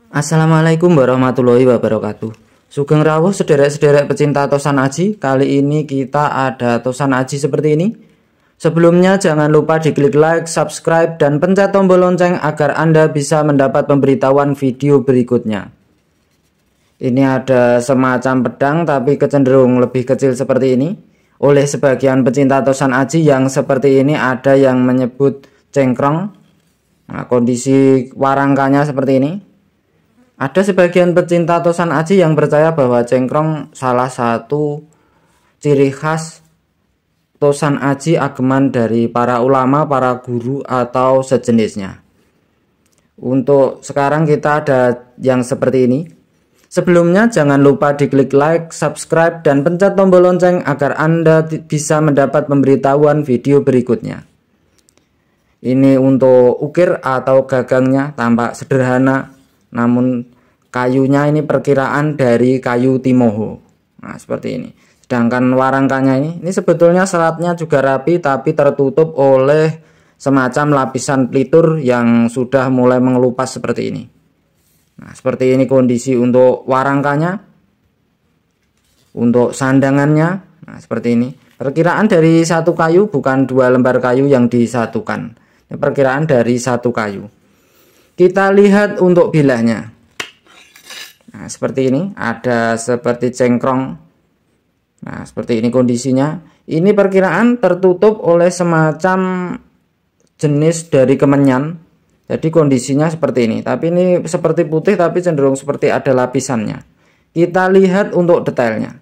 Assalamualaikum warahmatullahi wabarakatuh. Sugeng rawuh sederek-sederek pecinta tosan aji. Kali ini kita ada tosan aji seperti ini. Sebelumnya jangan lupa diklik like, subscribe, dan pencet tombol lonceng agar Anda bisa mendapat pemberitahuan video berikutnya. Ini ada semacam pedang tapi kecenderung lebih kecil seperti ini. Oleh sebagian pecinta tosan aji yang seperti ini ada yang menyebut cengkrong. Nah, kondisi warangkanya seperti ini. Ada sebagian pecinta tosan aji yang percaya bahwa cengkrong salah satu ciri khas tosan aji ageman dari para ulama, para guru, atau sejenisnya. Untuk sekarang kita ada yang seperti ini. Sebelumnya jangan lupa diklik like, subscribe, dan pencet tombol lonceng agar Anda bisa mendapat pemberitahuan video berikutnya. Ini untuk ukir atau gagangnya tampak sederhana, namun kayunya ini perkiraan dari kayu timoho. Nah, seperti ini. Sedangkan warangkanya ini sebetulnya seratnya juga rapi tapi tertutup oleh semacam lapisan pelitur yang sudah mulai mengelupas seperti ini. Nah, seperti ini kondisi untuk warangkanya. Untuk sandangannya, nah seperti ini. Perkiraan dari satu kayu, bukan dua lembar kayu yang disatukan. Ini perkiraan dari satu kayu. Kita lihat untuk bilahnya. Nah, seperti ini, ada seperti cengkrong. Nah, seperti ini kondisinya. Ini perkiraan tertutup oleh semacam jenis dari kemenyan. Jadi kondisinya seperti ini. Tapi ini seperti putih tapi cenderung seperti ada lapisannya. Kita lihat untuk detailnya.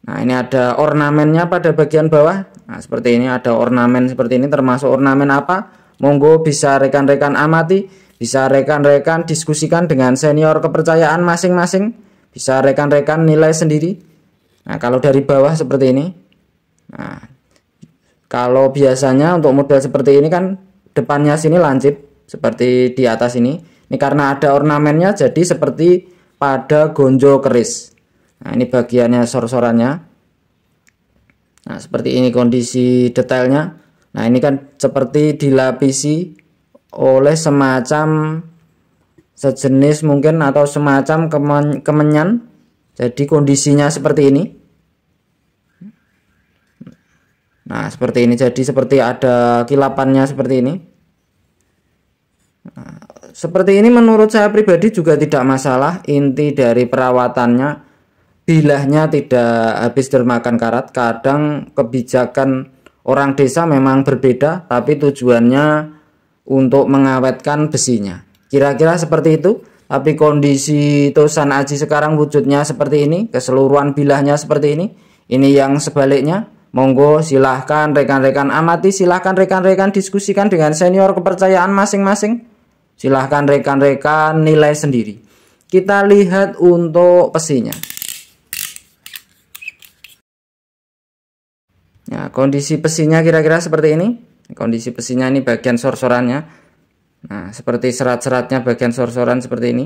Nah, ini ada ornamennya pada bagian bawah. Nah, seperti ini ada ornamen seperti ini. Termasuk ornamen apa? Monggo bisa rekan-rekan amati, bisa rekan-rekan diskusikan dengan senior kepercayaan masing-masing, bisa rekan-rekan nilai sendiri. Nah, kalau dari bawah seperti ini. Nah, kalau biasanya untuk model seperti ini kan depannya sini lancip seperti di atas ini. Ini karena ada ornamennya jadi seperti pada gonjo keris. Nah, ini bagiannya sor-sorannya. Nah, seperti ini kondisi detailnya. Nah, ini kan seperti dilapisi oleh semacam sejenis mungkin atau semacam kemenyan. Jadi kondisinya seperti ini. Nah, seperti ini. Jadi seperti ada kilapannya seperti ini. Nah, seperti ini menurut saya pribadi juga tidak masalah. Inti dari perawatannya, bilahnya tidak habis termakan karat. Kadang kebijakan orang desa memang berbeda, tapi tujuannya untuk mengawetkan besinya. Kira-kira seperti itu. Tapi kondisi tosan aji sekarang wujudnya seperti ini. Keseluruhan bilahnya seperti ini. Ini yang sebaliknya. Monggo silahkan rekan-rekan amati, silahkan rekan-rekan diskusikan dengan senior kepercayaan masing-masing. Silahkan rekan-rekan nilai sendiri. Kita lihat untuk pesinya. Nah, kondisi pesinya kira-kira seperti ini. Kondisi pesinya ini bagian sor-sorannya. Nah, seperti serat-seratnya bagian sor-soran seperti ini.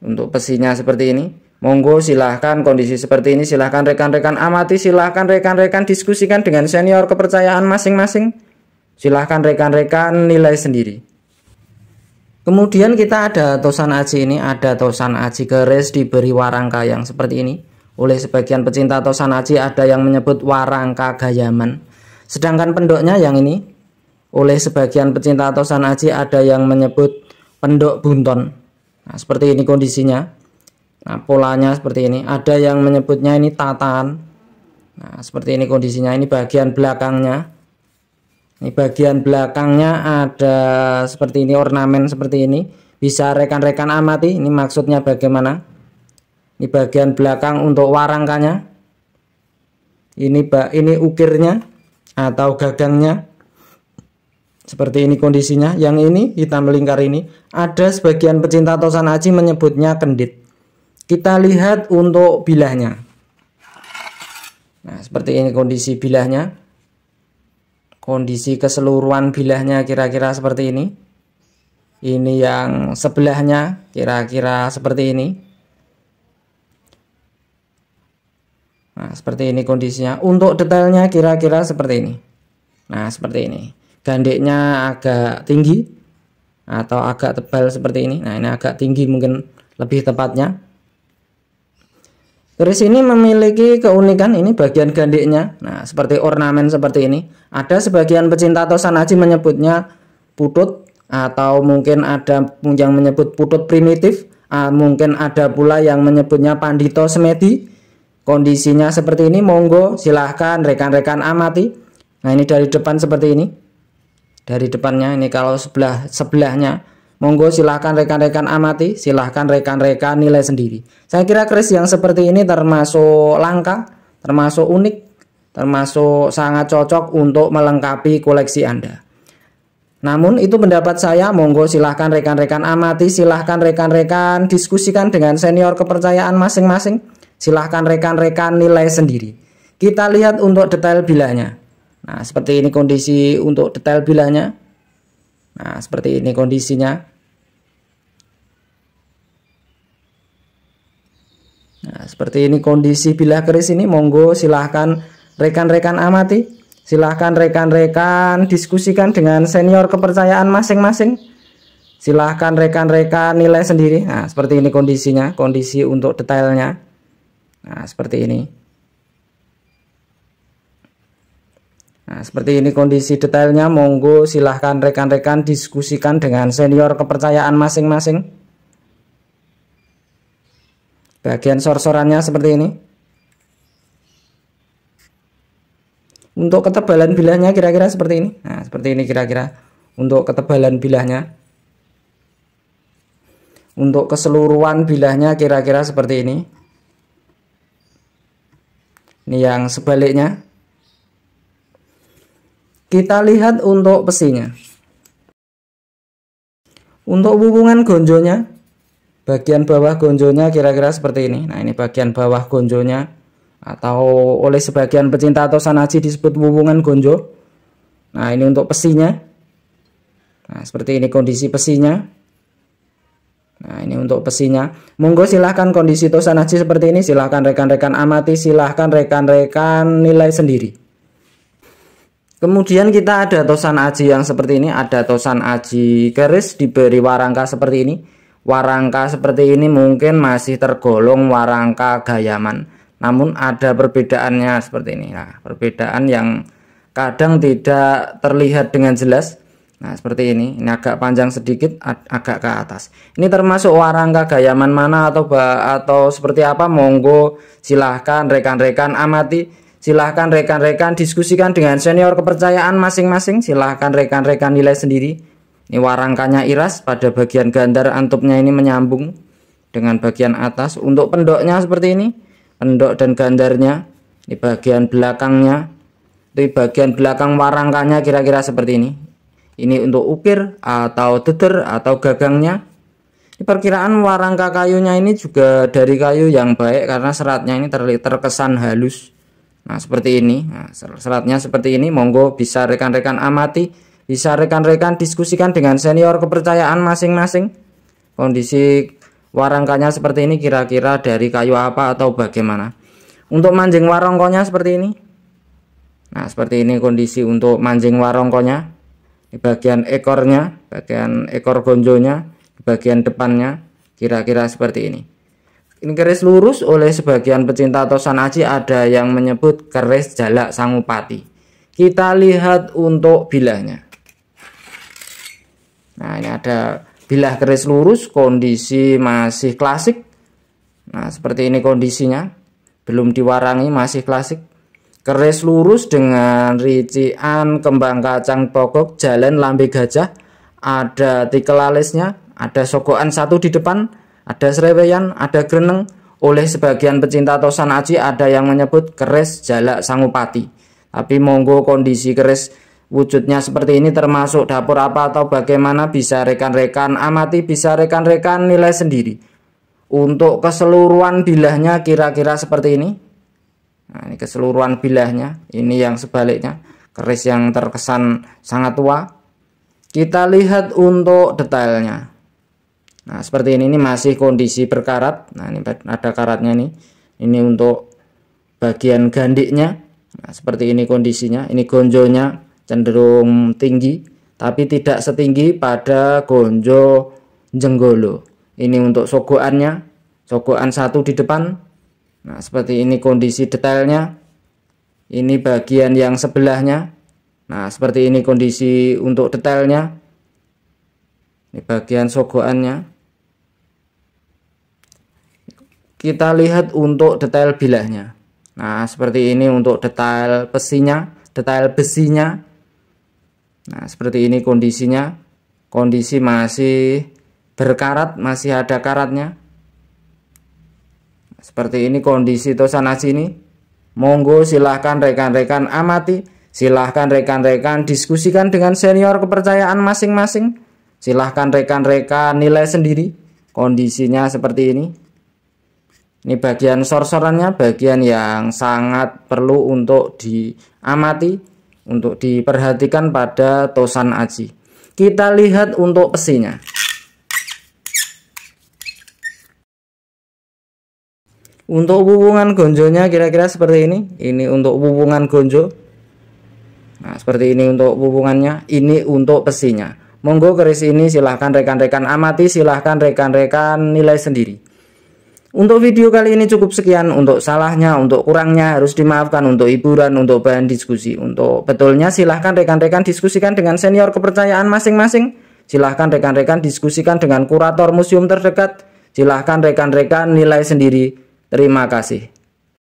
Untuk pesinya seperti ini. Monggo silahkan kondisi seperti ini. Silahkan rekan-rekan amati. Silahkan rekan-rekan diskusikan dengan senior kepercayaan masing-masing. Silahkan rekan-rekan nilai sendiri. Kemudian kita ada tosan aji ini. Ada tosan aji keris diberi warangka yang seperti ini. Oleh sebagian pecinta tosan aji ada yang menyebut warangka gayaman. Sedangkan pendoknya yang ini, oleh sebagian pecinta tosan aji ada yang menyebut pendok bunton. Nah, seperti ini kondisinya. Nah, polanya seperti ini. Ada yang menyebutnya ini tatan. Nah, seperti ini kondisinya. Ini bagian belakangnya. Ini bagian belakangnya ada seperti ini, ornamen seperti ini. Bisa rekan-rekan amati. Ini maksudnya bagaimana. Ini bagian belakang untuk warangkanya. Ini ukirnya atau gagangnya. Seperti ini kondisinya. Yang ini hitam melingkar ini. Ada sebagian pecinta tosan aji menyebutnya kendit. Kita lihat untuk bilahnya. Nah, seperti ini kondisi bilahnya. Kondisi keseluruhan bilahnya kira-kira seperti ini. Ini yang sebelahnya kira-kira seperti ini. Nah, seperti ini kondisinya. Untuk detailnya kira-kira seperti ini. Nah, seperti ini. Gandeknya agak tinggi. atau agak tebal seperti ini. Nah, ini agak tinggi mungkin lebih tepatnya. Keris ini memiliki keunikan, ini bagian gandiknya. Nah, seperti ornamen seperti ini. Ada sebagian pecinta tosan aji menyebutnya putut, atau mungkin ada yang menyebut putut primitif. Mungkin ada pula yang menyebutnya pandito semedi. Kondisinya seperti ini, monggo silahkan rekan-rekan amati. Nah, ini dari depan seperti ini. Dari depannya ini, kalau sebelahnya monggo silahkan rekan-rekan amati, silahkan rekan-rekan nilai sendiri. Saya kira keris yang seperti ini termasuk langka, termasuk unik, termasuk sangat cocok untuk melengkapi koleksi Anda. Namun itu pendapat saya, monggo silahkan rekan-rekan amati, silahkan rekan-rekan diskusikan dengan senior kepercayaan masing-masing, silahkan rekan-rekan nilai sendiri. Kita lihat untuk detail bilahnya. Nah, seperti ini kondisi untuk detail bilahnya. Nah, seperti ini kondisinya. Nah, seperti ini kondisi bilah keris ini. Monggo silahkan rekan-rekan amati, silahkan rekan-rekan diskusikan dengan senior kepercayaan masing-masing. Silahkan rekan-rekan nilai sendiri. Nah, seperti ini kondisinya, kondisi untuk detailnya. Nah, seperti ini. Nah, seperti ini kondisi detailnya. Monggo silahkan rekan-rekan diskusikan dengan senior kepercayaan masing-masing. Bagian sor-sorannya seperti ini. Untuk ketebalan bilahnya kira-kira seperti ini. Nah, seperti ini kira-kira untuk ketebalan bilahnya. Untuk keseluruhan bilahnya kira-kira seperti ini. Ini yang sebaliknya. Kita lihat untuk pesinya. Untuk hubungan gonjonya, bagian bawah gonjonya kira-kira seperti ini. Nah, ini bagian bawah gonjonya, atau oleh sebagian pecinta tosan aji disebut hubungan gonjo. Nah, ini untuk pesinya. Nah, seperti ini kondisi pesinya. Nah, ini untuk pesinya. Monggo silahkan kondisi tosan aji seperti ini. Silahkan rekan-rekan amati, silahkan rekan-rekan nilai sendiri. Kemudian kita ada tosan aji yang seperti ini. Ada tosan aji keris diberi warangka seperti ini. Warangka seperti ini mungkin masih tergolong warangka gayaman, namun ada perbedaannya seperti ini. Nah, perbedaan yang kadang tidak terlihat dengan jelas. Nah, seperti ini. Ini agak panjang sedikit, agak ke atas. Ini termasuk warangka gayaman mana atau seperti apa? Monggo silahkan rekan-rekan amati. Silahkan rekan-rekan diskusikan dengan senior kepercayaan masing-masing. Silahkan rekan-rekan nilai sendiri. Ini warangkanya iras, pada bagian gandar antupnya ini menyambung dengan bagian atas. Untuk pendoknya seperti ini, pendok dan gandarnya. Ini bagian belakangnya. Di bagian belakang warangkanya kira-kira seperti ini. Ini untuk ukir atau deder atau gagangnya. Ini perkiraan warangka kayunya ini juga dari kayu yang baik karena seratnya ini terkesan halus. Nah, seperti ini. Nah, seratnya seperti ini. Monggo bisa rekan-rekan amati, bisa rekan-rekan diskusikan dengan senior kepercayaan masing-masing. Kondisi warangkanya seperti ini, kira-kira dari kayu apa atau bagaimana. Untuk manjing warongkonya seperti ini. Nah, seperti ini kondisi untuk manjing warongkonya. Di bagian ekornya, bagian ekor gonjonya, di bagian depannya kira-kira seperti ini. Ini keris lurus oleh sebagian pecinta tosan aji, ada yang menyebut keris jalak sangupati. Kita lihat untuk bilahnya. Nah, ini ada bilah keris lurus, kondisi masih klasik. Nah, seperti ini kondisinya, belum diwarangi, masih klasik. Keris lurus dengan rician kembang kacang pokok, jalan lambe gajah, ada tikel alisnya, ada sogokan satu di depan, ada sereweyan, ada greneng. Oleh sebagian pecinta tosan aji ada yang menyebut keris jalak sangupati. Tapi monggo kondisi keris wujudnya seperti ini termasuk dapur apa atau bagaimana bisa rekan-rekan amati, bisa rekan-rekan nilai sendiri. Untuk keseluruhan bilahnya kira-kira seperti ini. Nah, ini keseluruhan bilahnya. Ini yang sebaliknya, keris yang terkesan sangat tua. Kita lihat untuk detailnya. Nah, seperti ini masih kondisi berkarat. Nah, ini ada karatnya nih. Ini untuk bagian gandiknya. Nah, seperti ini kondisinya. Ini gonjonya cenderung tinggi, tapi tidak setinggi pada Gonjo Jenggolo. Ini untuk sogokannya, sogokan satu di depan. Nah, seperti ini kondisi detailnya. Ini bagian yang sebelahnya. Nah, seperti ini kondisi untuk detailnya. Ini bagian sogokannya. Kita lihat untuk detail bilahnya. Nah, seperti ini untuk detail besinya, Nah, seperti ini kondisinya. Kondisi masih berkarat, masih ada karatnya. Seperti ini kondisi Tosan Aji ini. Monggo silahkan rekan-rekan amati, silahkan rekan-rekan diskusikan dengan senior kepercayaan masing-masing. Silahkan rekan-rekan nilai sendiri. Kondisinya seperti ini. Ini bagian sor-sorannya, bagian yang sangat perlu untuk diamati, untuk diperhatikan pada Tosan Aji. Kita lihat untuk besinya. Untuk wuwungan gonjonya kira-kira seperti ini. Ini untuk wuwungan gonjo. Nah, seperti ini untuk wuwungannya. Ini untuk besinya. Monggo keris ini silahkan rekan-rekan amati, silahkan rekan-rekan nilai sendiri. Untuk video kali ini cukup sekian. Untuk salahnya, untuk kurangnya harus dimaafkan. Untuk hiburan, untuk bahan diskusi. Untuk betulnya silahkan rekan-rekan diskusikan dengan senior kepercayaan masing-masing. Silahkan rekan-rekan diskusikan dengan kurator museum terdekat. Silahkan rekan-rekan nilai sendiri. Terima kasih.